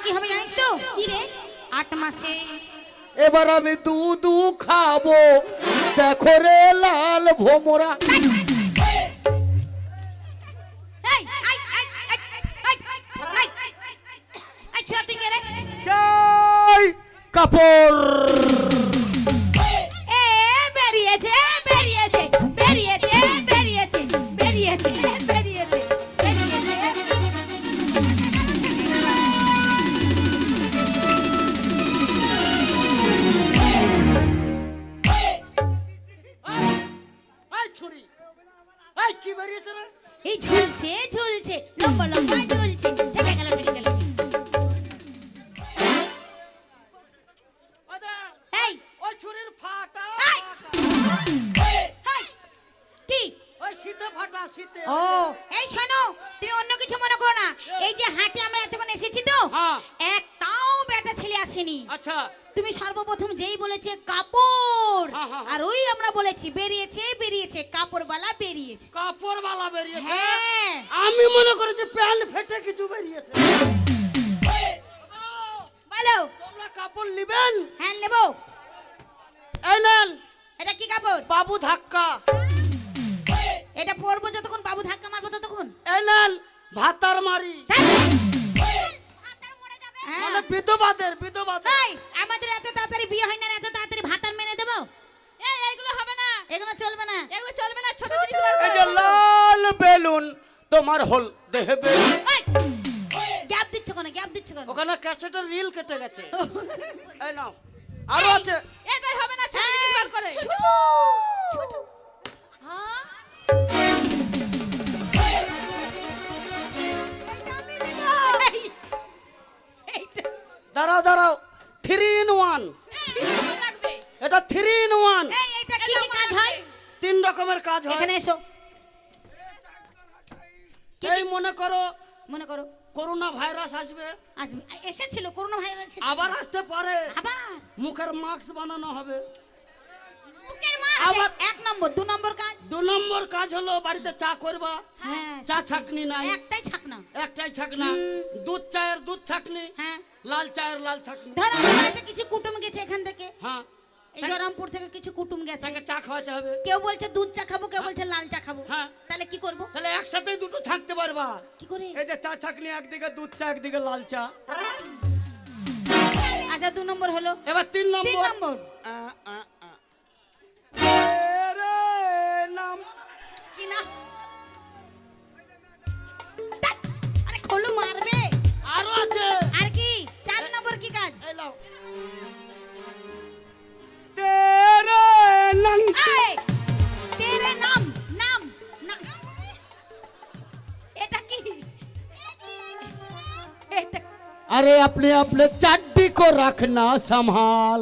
কি হবে জানিস তো? কি রে? 8 মাসে এবার আমি দুধ খাবো, দেখো রে লাল ভোমরা। চাই কাপড়। বেরিয়েছে বেরিয়েছে বেরিয়েছে বেরিয়েছে বেরিয়েছে বেরিয়েছে বেরিয়েছে। ছুরি কি বেরিয়েছে রে? এই ঝুলছে ঝুলছে লম্বা লম্বা ঝুলছে। ঠেকে গেল ঠেকে গেল। এই ওই ছুরির ফাটা কি? ওই শীতে ফাটা শীতে। ও এই শোনো, তুমি অন্য কিছু মনে করো না। এই যে হাটে আমরা এতক্ষণ এসেছি তো, একটাও বেটা ছেলে আসেনি। আচ্ছা, তুমি সর্বপ্রথম যেই বলেছে কাপড়, হ্যাঁ। আর ওই আমরা বলেছি বেরিয়েছে বেরিয়েছে, কাপড়ওয়ালা বেরিয়েছে। কাপড়ওয়ালা বেরিয়েছে। হ্যাঁ আমি মনে করেছি প্যান্ট ফেটে কিছু বেরিয়েছে। বলো তোমরা কাপড় নেবেন? হ্যাঁ নেবো। এই নেন। এটা কি কাপড়? বাবু ধাক্কা। এটা পরবো যতক্ষণ বাবু ধাক্কা মারবো ততক্ষণ। এই নেন ভাতার মারি। মানে বিধবাদের বিধবাদের। এই আমাদের এত তাড়াতাড়ি বিয়ে হয় না, এত তাড়াতাড়ি ভাতার মেনে দেবো? এই এইগুলো হবে না, এগুলো চলবে না, এগুলো চলবে না। ছোট জিনিস বার এই করো। যে লাল বেলুন তোমার হল দেহে বেলুন। গ্যাপ দিচ্ছ কেন? গ্যাপ দিচ্ছ কেন? ওখানে ক্যাসেটের রিল কেটে গেছে। এই নাও আরো আছে। এটাই হবে না, ছোট জিনিস বার করে। ছোট ছোট হ্যাঁ এইটা দাঁড়াও দাঁড়াও, 3 in 1। লাগবে। এটা 3 in 1। এই এটা কি কি কাজ হয়? 3 রকমের কাজ হয়। এখানে এসো। এই মনে করো মনে করো করোনা ভাইরাস আসবে, আসবে, এসেছিল করোনা ভাইরাস এসেছিল। আবার আসতে পারে। আবার মুখের মাস্ক বানানো হবে। মুখের মাছ। আবার 1 নম্বর 2 নম্বর কাজ। 2 নম্বর কাজ হলো বাড়িতে চা করবা। হ্যাঁ চা ছাকনি নাই, একটাই ছাকনা। একটাই ছাকনা। দুধ চায়ের দুধ ছাকনি, হ্যাঁ লাল চায়ের লাল ছাকনি। ধরো আমার বাড়িতে কিছু কুটুম গেছে এখান থেকে, হ্যাঁ, এই জয়রামপুর থেকে কিছু কুটুম গেছে। তাকে চা খাওয়াতে হবে। কেউ বলছে দুধ চা খাবো, কেউ বলছে লাল চা খাবো। হ্যাঁ। তাহলে কি করব? তাহলে একসাথেই দুটো থাকতে পারবা। কি করে? এই যে চা ছাকনি একদিকে, দুধ চা একদিকে, লাল চা। আচ্ছা 2 নম্বর হলো। এবার 3 3 নম্বর। নম্বর তেরে নাম কি না? ধ্যাৎ, আরে খোলো মারবে। আরো আছে। আর কি 4 নম্বর কি কাজ? এই লাও। তেরে নাম। এই তেরে নাম নাম না। এটা কি? এটা अरे अपने अपने चड्डी को रखना संभाल,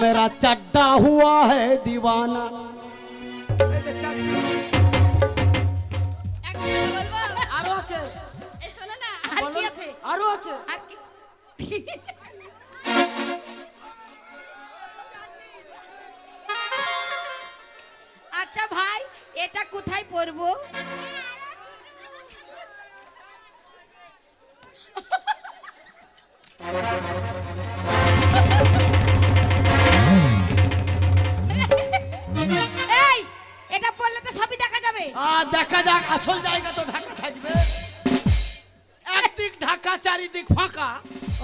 मेरा चड्डा हुआ है दीवाना। একটা বলবো? আরো আছে। এই শোনো না, আর কি আছে? আরো আছে। আর কি? আচ্ছা ভাই, এটা কোথায় পরবো? এই এটা পরলে তো সবই দেখা যাবে। দেখা যাক, আসল জায়গা তো ঢাকা থাকবে। একদিক ঢাকা, চারিদিক ফাঁকা।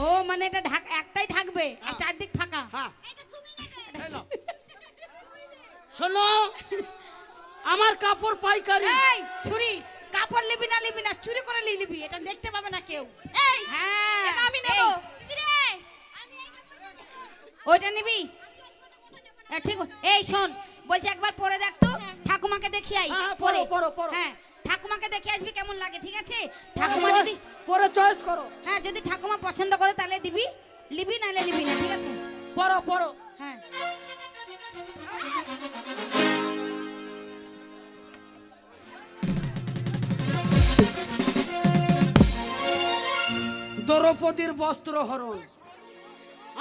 ও মানে এটা একটাই থাকবে আর চারদিক ফাঁকা। হ্যাঁ, শোনো, আমার কাপড় পাইকারি। এই ছুরি, কাপড় নিবি না চুরি করে নিবি, এটা দেখতে পাবে না কেউ। এই হ্যাঁ এটা আমি নেব। ওইটা নিবি? ঠিক। এই শোন, বলছি একবার পরে দেখ তো, ঠাকুমাকে দেখি আই। হ্যাঁ, পরে পরো। হ্যাঁ ঠাকুমাকে দেখে আসবি কেমন লাগে, ঠিক আছে? ঠাকুমা যদি পরে চয়েস করো। হ্যাঁ যদি ঠাকুমা পছন্দ করে তাহলে দিবি, লিবি নাহলে লিবি না, ঠিক আছে? পরো। হ্যাঁ দ্রৌপদীর বস্ত্র হরণ।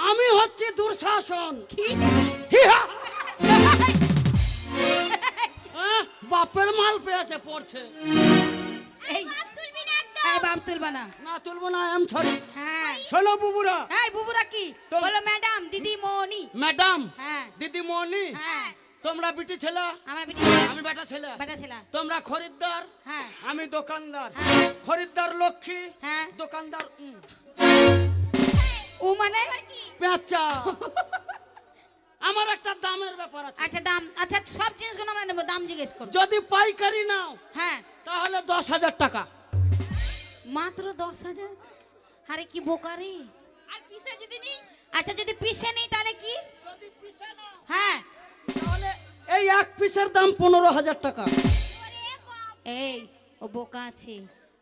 আমি হচ্ছে দুঃশাসন। কি? হিহা! বাপের মাল পেয়েছে পড়ছে। এই বাপ তুলবা না। না তুলবো না, আই এম সরি। হ্যাঁ শোনো বুবুরা, এই বুবুরা কি তো- বলো? ম্যাডাম, দিদি, মনি। ম্যাডাম, হ্যাঁ দিদি মনি, হ্যাঁ, তোমরা বিটি ছেলে, আমার বেটি আমি বেটা ছেলে। বেটা ছেলে। তোমরা খরিদ্দার, হ্যাঁ আমি দোকানদার। হ্যাঁ। খরিদ্দার লক্ষ্মী, হ্যাঁ। দোকানদার ও মানে পেঁচা। আমার একটা দামের ব্যাপার আছে। আচ্ছা দাম, আচ্ছা সব জিনিসগুলো আমরা নেবো, দাম জিজ্ঞেস করো। যদি পাইকারি নাও হ্যাঁ তাহলে 10,000 টাকা। মাত্র 10,000? আরে কি বোকারে। আর পিসে যদি নেই? আচ্ছা যদি পিসে নেই তাহলে কি? যদি পিসে নাও হ্যাঁ তাহলে এই এক পিসের দাম 15,000 টাকা। এই ও বোকা আছে,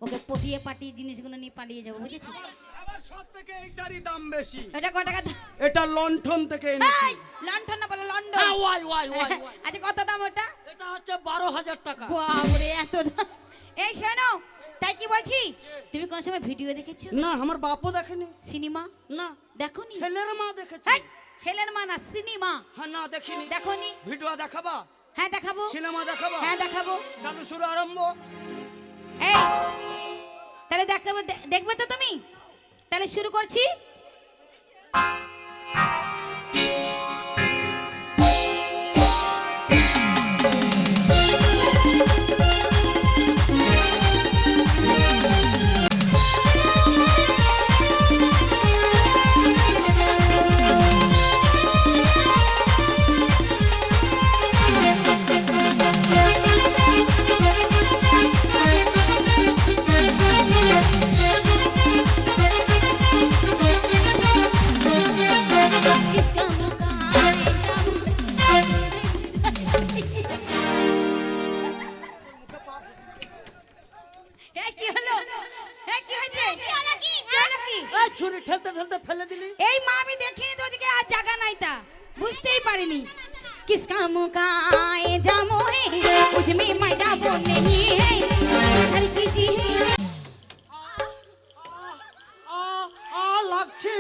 ওকে পটিয়ে পাটিয়ে জিনিসগুলো নিয়ে পালিয়ে যাবো, বুঝেছিস? আবার সব থেকে এইটারই দাম বেশি। এটা কত টাকা? এটা লন্ঠন থেকে এনেছি। এই লন্ডন না বলো লন্ডন। হ্যাঁ, ওয়াই ওয়াই ওয়াই ওয়াই। আচ্ছা কত দাম ওটা? এটা হচ্ছে 12,000 টাকা। বাবরে এত দাম! এই শোনো, তাই কি বলছি, তুমি কোন সময় ভিডিও দেখেছো? না, আমার বাপও দেখেনি। সিনেমা না, দেখোনি? ছেলের মা দেখেছে। এই, ছেলের মা না, সিনেমা হ্যাঁ, না দেখিনি। দেখোনি? ভিডিও দেখাবা? হ্যাঁ দেখাবো। সিনেমা দেখাবা? হ্যাঁ দেখাবো। চালু শুরু আরম্ভ। এই তাহলে দেখাবো, দেখবে তো তুমি? তাহলে শুরু করছি। इसका এই কি হলো? এই কি হয়েছে? কি হলো কি? এই ছুরি ঠেলতে ঠেলতে ফেলে দিলি। এই মা আমি দেখিনি তো, ওদিকে আর জায়গা নাই, তা বুঝতেই পারিনি। किसका मुकाए जामो है उसमें मजा वो नहीं है हर कीजिए। লাগছে।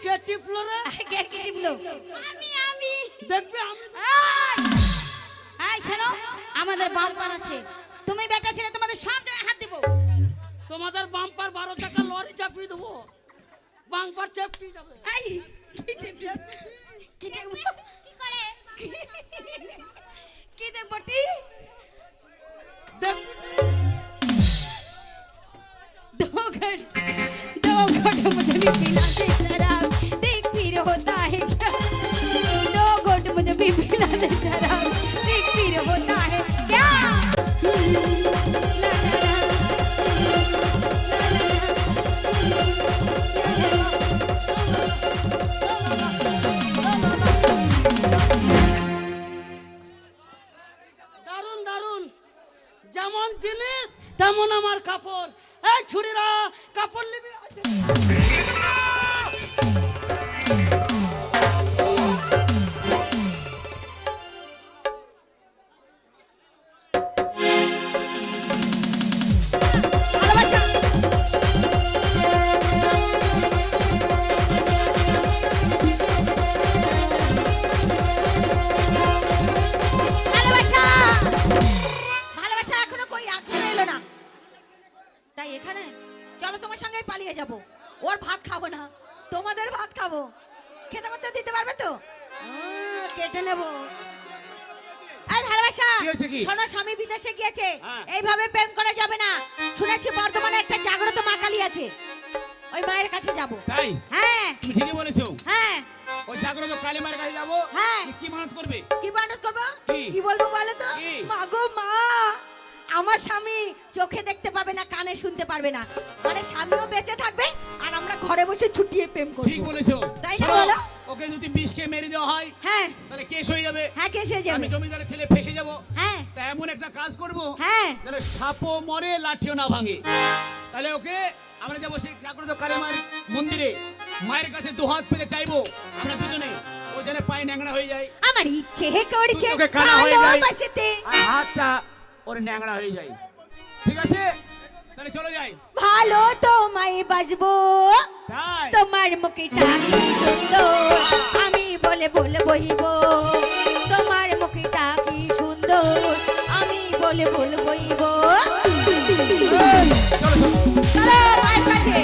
কে টিপলো রে? কে টিপলো? আমি দেখবে আমি। শোনো, আমাদের বাম্পার আছে, তুমি বেটা ছেলে, তোমাদের সব জায়গায় হাত দেবো। তোমাদের বাম্পার 12 টাকা লরি চাপিয়ে দেবো। বাম্পার চেপটি যাবে। এই, কি দেখবো? কি দেখবো? কি করে? কি দেখবো টি? দেখ, दो घंटे मुझे भी पिला दे शराब, देख फिर होता है क्या? 2 घंट मुझे भी पिला दे शराब, देख फिर होता है क्या? দারুন দারুন। যেমন জিনিস তেমন আমার কাপড়। এই ছুরিরা কাপড় নিবি। ভালোবাসা এখনো কই, এখনো এলো না। তাই এখানে চলো তোমার সঙ্গেই পালিয়ে যাব। ওর ভাত খাবো না, তোমাদের ভাত খাবো। খেতে মতো দিতে পারবে তো? কেটে নেব। এই ভালোবাসা, কি হয়েছে কি? শোনো, স্বামী বিদেশে গিয়েছে, হ্যাঁ। এইভাবে প্রেম করা যাবে না। শুনেছি বর্ধমানে একটা জাগ্রত মা কালী আছে, ওই মায়ের কাছে যাব। তাই হ্যাঁ তুমি ঠিকই বলেছো। হ্যাঁ ওই জাগ্রত কালী মায়ের কাছে যাবো। হ্যাঁ। তুমি কি মানত করবে? কি বানাত করবো? কি? কি বলবো বলো তো? কি? মা গো মা, আমার স্বামী চোখে দেখতে পাবে না, কানে শুনতে পারবে না, মানে স্বামীও বেঁচে থাকবে আর আমরা ঘরে বসে ছুটিয়ে প্রেম করব। ঠিক বলেছো। তাই না শোনো, বলো? ওকে যদি বিষকে মেরে দেওয়া হয় হ্যাঁ তাহলে কেস হয়ে যাবে। হ্যাঁ, কে সে যাবে? আমি জমিদারের ছেলে ফেসে যাব। হ্যাঁ তা এমন একটা কাজ করব হ্যাঁ তাহলে সাপও মরে লাঠিও না ভাঙে। তাহলে ওকে আমরা যাবো সেই জাগ্রত কালী মায়ের মন্দিরে, মায়ের কাছে 2 হাত পেতে চাইবো আমরা দুজনে, ও যেন পায়ে ন্যাংরা হয়ে যায়, আমার ইচ্ছে করছে ওকে কানা হয়ে যায়, ভালোবাসতে। আর হাতটা ওর ন্যাংরা হয়ে যায়। ঠিক আছে, তাহলে চলো যাই। ভালো তোমায় বাসবো, তাই তোমার মুখটা কি সুন্দর, আমি বলে বলে বহিব। তোমার মুখটা কি সুন্দর, আমি বলে বলবই গো চলো চলো চলো মায়ের কাছে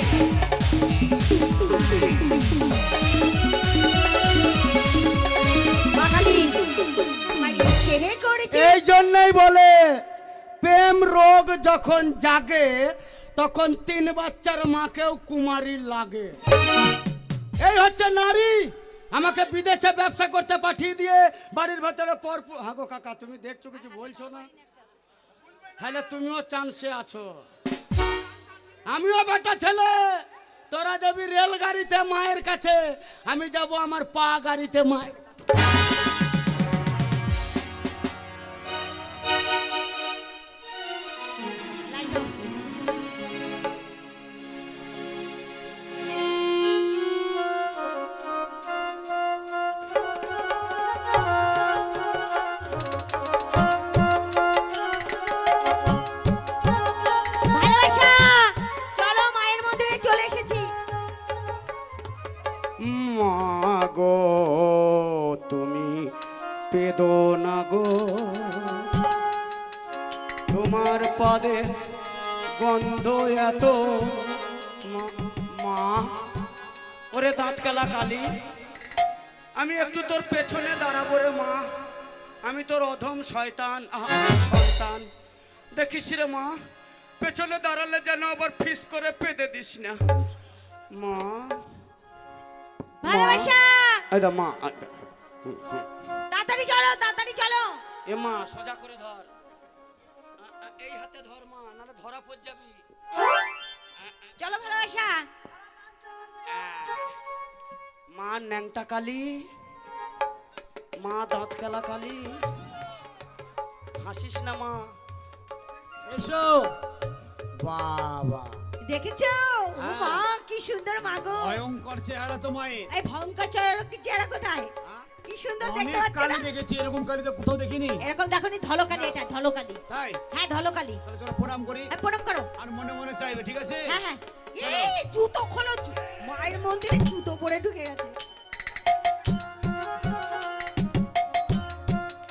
বাঙালি মাইকে ছেড়ে করেছে এই জন্যই বলে প্রেম রোগ যখন জাগে তখন 3 বাচ্চার মাকেও কুমারী লাগে। এই হচ্ছে নারী। আমাকে বিদেশে ব্যবসা করতে পাঠিয়ে দিয়ে বাড়ির ভেতরে পর হাগো কাকা, তুমি দেখছো কিছু বলছো না? তাহলে তুমিও চান্সে আছো, আমিও বেটা ছেলে। তোরা যাবি রেলগাড়িতে মায়ের কাছে, আমি যাব আমার পা গাড়িতে মায়ের। লাইন দাও। ভালোবাসা চলো মায়ের মন্দিরে চলে এসেছি মা গো তুমি পেদো না গো, তোমার পাদের গন্ধ এত। মা ওরে দাঁত কালা কালি, আমি একটু তোর পেছনে দাঁড়াবো রে মা। আমি তোর অধম শয়তান সন্তান, দেখিস রে মা, পেছনে দাঁড়ালে যেন আবার ফিস করে পেদে দিস না মা। ভালোবাসা আচ্ছা মা, তাড়াতাড়ি চলো তাড়াতাড়ি চলো এ মা সোজা করে ধর, এই হাতে ধর মা, নাহলে ধরা পড়ে যাবি। চলো ভালোবাসা মা ন্যাংটা কালি, মা দাঁত কালা কালি, হাসিস না মা। এসো বাবা, দেখেছো হ্যাঁ। মা কি সুন্দর মা গো ভয়ঙ্কর চেহারা তো মায়ের। এই ভয়ঙ্কর চেহারা কোথায় কি সুন্দর দেখতে অনেক পাচ্ছ কালি না দেখেছি, এরকম কালি তো কোথাও দেখিনি। এরকম দেখোনি ধলকালি, এটা ধলকালি। তাই হ্যাঁ ধলকালি। তাহলে চলো প্রণাম করি প্রণাম করো। আর মনে মনে চাইবে, ঠিক আছে? হ্যাঁ হ্যাঁ এই জুতো খোলো, মায়ের মন্দিরে জুতো পরে ঢুকে গেছে।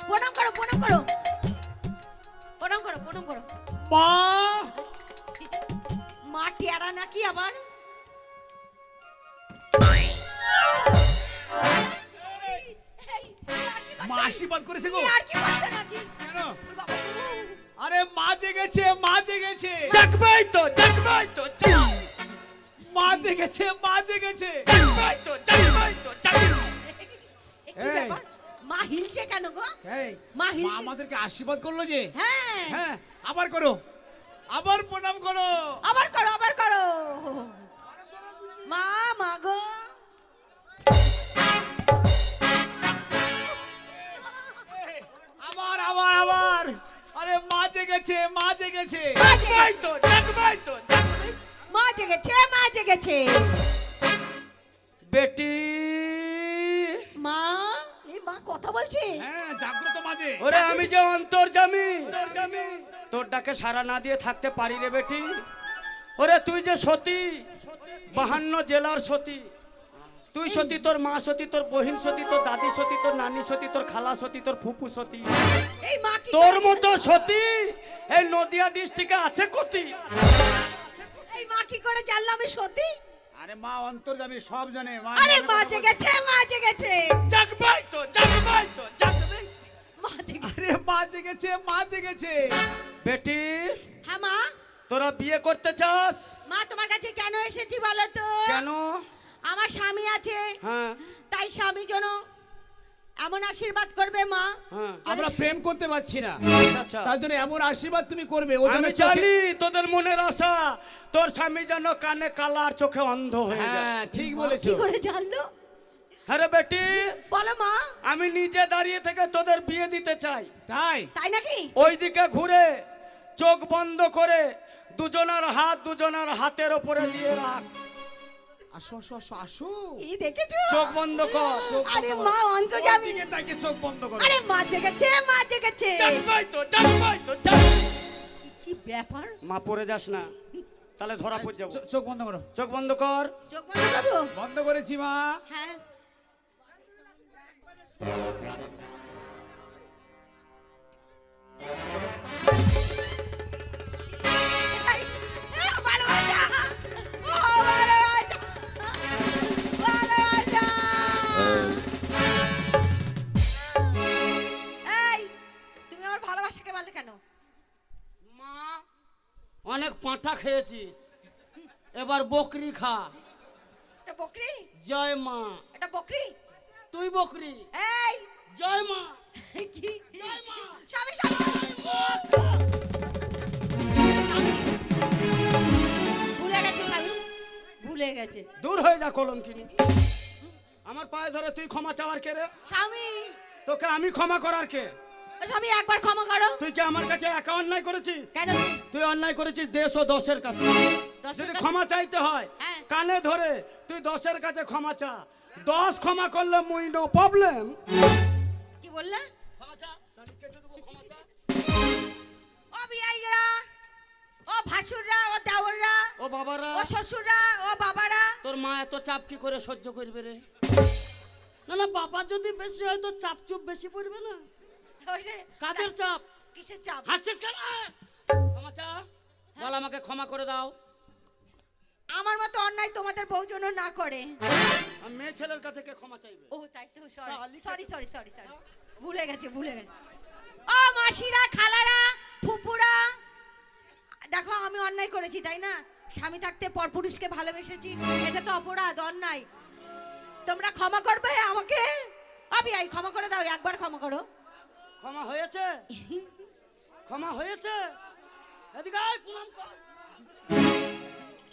প্রণাম করো প্রণাম করো প্রণাম করো প্রণাম করো। মা মা টিয়ারা নাকি আবার? মা আশীর্বাদ করেছে গো। আর কি করছে নাকি? কেন? বাবা, আরে মা জেগেছে, মা জেগেছে, দেখবাই তো, দেখবাই তো, মা জেগেছে, মা জেগেছে। দেখবাই তো, দেখবাই তো, এ কি এই। ব্যাপার? মা হিলছে কেন গো? এই, মা মা হিলছে। আমাদেরকে আশীর্বাদ করলো যে। হ্যাঁ হ্যাঁ, আবার করো, আবার প্রণাম করো। আবার করো আবার করো। মা মা গো এই, আবার আবার আবার। আরে মা জেগেছে, মা জেগেছে। দেখবাই তো, দেখবাই তো। মা জেগেছে মা জেগেছে। বেটি মা এই মা কথা বলছে। হ্যাঁ, জাগ্রত মাঝে। ওরে আমি যে অন্তর্যামী, তোর ডাকে সারা না দিয়ে থাকতে পারি রে বেটি। ওরে তুই যে সতী, 52 জেলার সতী, তুই সতী, তোর মা সতী, তোর বহিন সতী, তোর দাদি সতী, তোর নানি সতী, তোর খালা সতী, তোর ফুপু সতী। এই মা কি তোর করে- মতো সতী এই নদিয়া ডিস্ট্রিক্টে আছে কতি? এই মা কি করে জানলো আমি সতী? আরে মা অন্তর্যামী, সব জানে। মা আরে জানে মা কথা বলছে। জেগেছে মা জেগেছে জাগবাই তো, জাগবাই তো, জাগবে। মা জেগেছে। আরে মা জেগেছে, মা জেগেছে। বেটি হ্যাঁ মা তোরা বিয়ে করতে চাস? মা তোমার কাছে কেন এসেছি বলো তো? কেন? আমার স্বামী আছে, হ্যাঁ তাই স্বামী যেন এমন আশীর্বাদ করবে মা। হ্যাঁ আমরা প্রেম করতে পারছি না, আচ্ছা তার জন্য এমন আশীর্বাদ তুমি করবে। ও যেন আমি চোখে- জানি তোদের মনের আশা, তোর স্বামী যেন কানে কালা আর চোখে অন্ধ হয়ে যায়। হ্যাঁ, ঠিক মা বলেছো। কি করে জানলো? হ্যাঁ রে বেটি, বলো মা। আমি নিজে দাঁড়িয়ে থেকে তোদের বিয়ে দিতে চাই। তাই তাই নাকি? ওইদিকে ঘুরে চোখ বন্ধ করে দুজনের হাত দুজনের হাতের ওপরে দিয়ে রাখ। আসো আসো আসো আসো। এই দেখেছো? চোখ বন্ধ কর। আরে মা অন্তর্যামী। ওদিকে তাকিয়ে চোখ বন্ধ করো। আরে মা জেগেছে মা জেগেছে। জাগবাই তো, জাগবাই তো, জাগবাই। কি ব্যাপার? মা পড়ে যাস না, তাহলে ধরা পড়ে যাবো। চোখ বন্ধ করো। চোখ বন্ধ কর। চোখ বন্ধ করবো? বন্ধ করেছি মা। হ্যাঁ অনেক পাঁঠা খেয়েছিস, এবার বকরি খা। এটা বকরি, জয় মা। এটা বকরি, তুই বকরি। এই জয় মা। কি জয় মা। স্বামী স্বামী ভুলে গেছে স্বামী, ভুলে গেছে। দূর হয়ে যা কলঙ্কিনী। আমার পায়ে ধরে তুই ক্ষমা চাওয়ার কে রে? স্বামী, তোকে আমি ক্ষমা করার কে? স্বামী একবার ক্ষমা করো। তুই কি আমার কাছে একা অন্যায় করেছিস? কেন? তুই অন্যায় করেছিস দেশ ও দশের কাছে। দশের যদি কাছে? ক্ষমা চাইতে হয় হ্যাঁ। কানে ধরে তুই দশের কাছে ক্ষমা চা। 10 ক্ষমা করলে মুই নো প্রবলেম। কি বললে? ক্ষমা চা, শালি কেটে দেবো, ক্ষমা চা। ও বিয়াইরা, ও ভাসুররা, ও দেওররা, ও বাবারা, ও শ্বশুররা, ও বাবারা। তোর মা এত চাপ কি করে সহ্য করবে রে? না না, বাবা যদি বেশি হয় তো চাপ চুপ বেশি পড়বে না। ওই যে, কাজের চাপ। কিসের চাপ? হাসছিস কেন? ক্ষমা চা, বল আমাকে ক্ষমা করে দাও। আমার মতো অন্যায় তোমাদের বউ যেন না করে। আমি মেয়ে ছেলের কাছে কে ক্ষমা চাইবে? ও তাই তো, সরি শালি সরি সরি সরি সরি, ভুলে গেছে ভুলে গেছে। ও মাসিরা, খালারা, ফুপুরা, দেখো আমি অন্যায় করেছি তাই না? স্বামী থাকতে পরপুরুষকে ভালোবেসেছি, এটা তো অপরাধ, অন্যায়। তোমরা ক্ষমা করবে আমাকে? আমি আই ক্ষমা করে দাও, একবার ক্ষমা করো। ক্ষমা হয়েছে? ক্ষমা হয়েছে? এদিকে আয়, প্রণাম কর।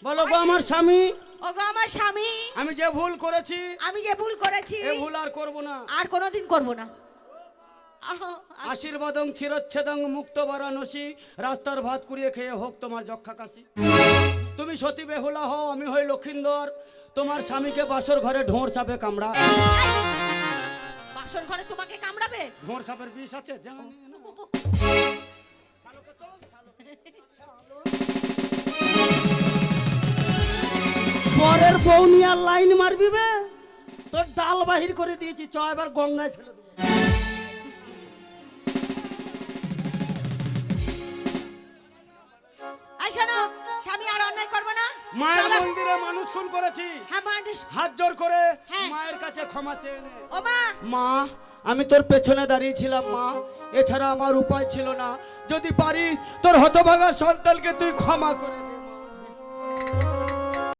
বলো গো আমার স্বামী, ও গো আমার স্বামী, আমি যে ভুল করেছি আমি যে ভুল করেছি এ ভুল আর করব না। আর কোনোদিন করব না। আহো, আশীর্বাদং চিরচ্ছেদং মুক্ত বারাণসী, রাস্তার ভাত কুড়িয়ে খেয়ে হোক তোমার যক্ষা কাশি। তুমি সতী বেহুলা হও, আমি হই লক্ষিন্দর। তোমার স্বামীকে বাসর ঘরে ঢোঁড় সাপে কামড়া। বাসন ঘরে তোমাকে কামড়াবে? ঢোঁড় সাপের বিষ আছে জানো? পরের বউ নিয়ে লাইন মারবি বে, তোর ডাল বাহির করে দিয়েছি, চ এবার গঙ্গায় ফেলে দেবো। আই শোনো, স্বামী আর অন্যায় করবো না। মায়ের চলো। মন্দিরে মানুষ খুন করেছি, হ্যাঁ মানুষ। হাত জোর করে হ্যাঁ। মায়ের কাছে ক্ষমা চেয়ে নে। ও মা, মা, আমি তোর পেছনে দাঁড়িয়েছিলাম মা, এছাড়া আমার উপায় ছিল না। যদি পারিস তোর হতভাগা সন্তানকে তুই ক্ষমা করে দে।